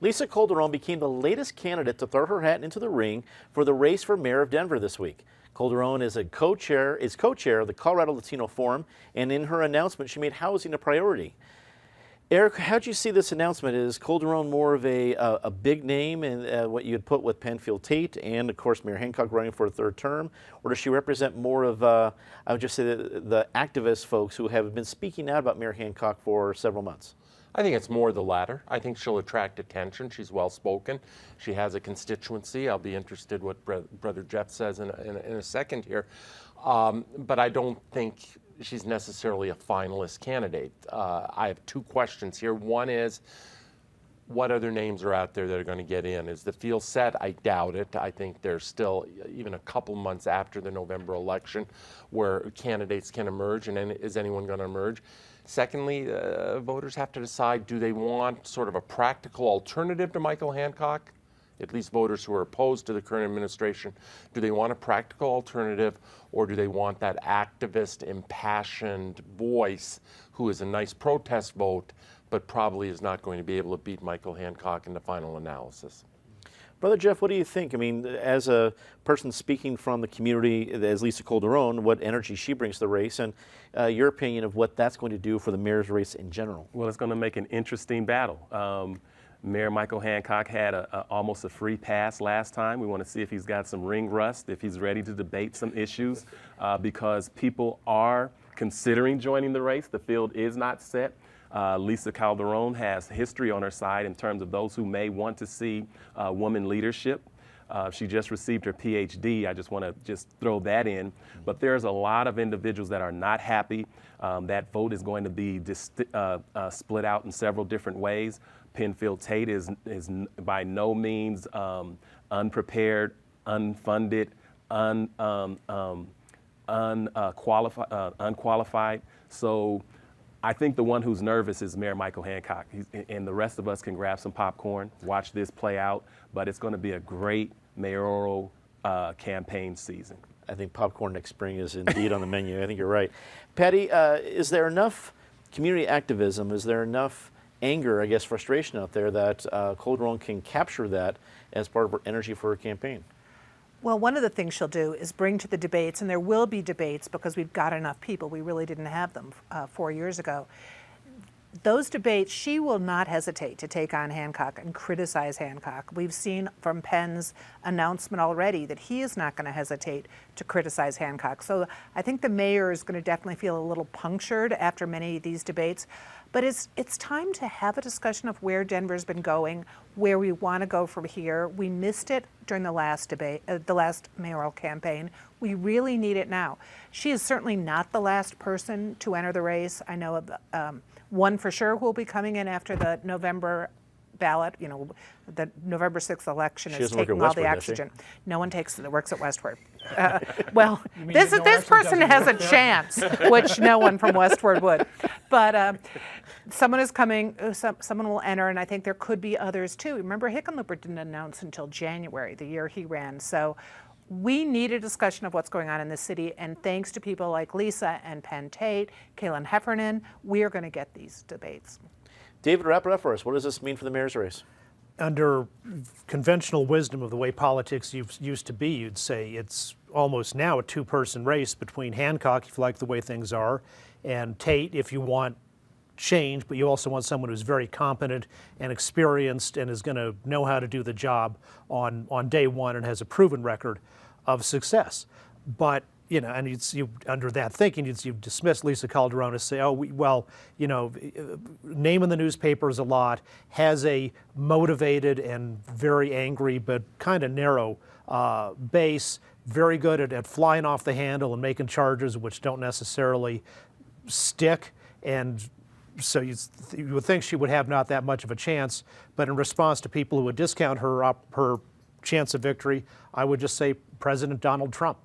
Lisa Calderon became the latest candidate to throw her hat into the ring for the race for mayor of Denver this week. Calderon is co-chair of the Colorado Latino Forum, and in her announcement, she made housing a priority. Eric, how'd you see this announcement? Is Calderon more of a big name in what you'd put with Penfield Tate and, of course, Mayor Hancock running for a third term? Or does she represent more of, I would just say, the activist folks who have been speaking out about Mayor Hancock for several months? I think it's more the latter. I think she'll attract attention. She's well-spoken. She has a constituency. I'll be interested what Brother Jeff says in a second here. But I don't think she's necessarily a finalist candidate. I have two questions here. One is, what other names are out there that are going to get in? Is the field set? I doubt it. I think there's still even a couple months after the November election where candidates can emerge, and is anyone going to emerge? Secondly, voters have to decide, do they want sort of a practical alternative to Michael Hancock? At least voters who are opposed to the current administration, do they want a practical alternative, or do they want that activist, impassioned voice who is a nice protest vote, but probably is not going to be able to beat Michael Hancock in the final analysis? Brother Jeff, what do you think? I mean, as a person speaking from the community, as Lisa Calderon, what energy she brings to the race, and your opinion of what that's going to do for the mayor's race in general? Well, it's going to make an interesting battle. Mayor Michael Hancock had almost a free pass last time. We want to see if he's got some ring rust, if he's ready to debate some issues, because people are considering joining the race. The field is not set. Lisa Calderon has history on her side in terms of those who may want to see woman leadership. She just received her PhD. I just want to just throw that in. But there's a lot of individuals that are not happy. That vote is going to be split out in several different ways. Penfield Tate is by no means unprepared, unfunded, unqualified. So I think the one who's nervous is Mayor Michael Hancock, and the rest of us can grab some popcorn, watch this play out, but it's going to be a great mayoral campaign season. I think popcorn next spring is indeed on the menu. I think you're right. Patty, is there enough community activism, is there enough anger, I guess frustration out there that Calderon can capture that as part of her energy for her campaign? Well, one of the things she'll do is bring to the debates, and there will be debates because we've got enough people. We really didn't have them 4 years ago. Those debates, she will not hesitate to take on Hancock and criticize Hancock. We've seen from Penn's announcement already that he is not going to hesitate to criticize Hancock. So I think the mayor is going to definitely feel a little punctured after many of these debates. But it's time to have a discussion of where Denver's been going, where we want to go from here. We missed it during the last debate, the last mayoral campaign. We really need it now. She is certainly not the last person to enter the race. I know of one for sure who will be coming in after the November ballot. You know, the November 6th election is taking all the oxygen. No one works at Westward. Well, this person has a chance, which no one from Westward would. But someone is coming, someone will enter, and I think there could be others too. Remember, Hickenlooper didn't announce until January, the year he ran. So we need a discussion of what's going on in the city, and thanks to people like Lisa and Penn Tate, Kaylin Heffernan, we are going to get these debates. David, wrap it up for us. What does this mean for the mayor's race? Under conventional wisdom of the way politics used to be, you'd say it's almost now a two-person race between Hancock, if you like the way things are, and Tate, if you want change, but you also want someone who's very competent and experienced and is going to know how to do the job on day one and has a proven record of success. But you know, and you under that thinking, you dismiss Lisa Calderon and say, oh, well, you know, name in the newspapers a lot, has a motivated and very angry but kind of narrow base, very good at flying off the handle and making charges which don't necessarily stick, and so you would think she would have not that much of a chance. But in response to people who would discount her chance of victory, I would just say President Donald Trump.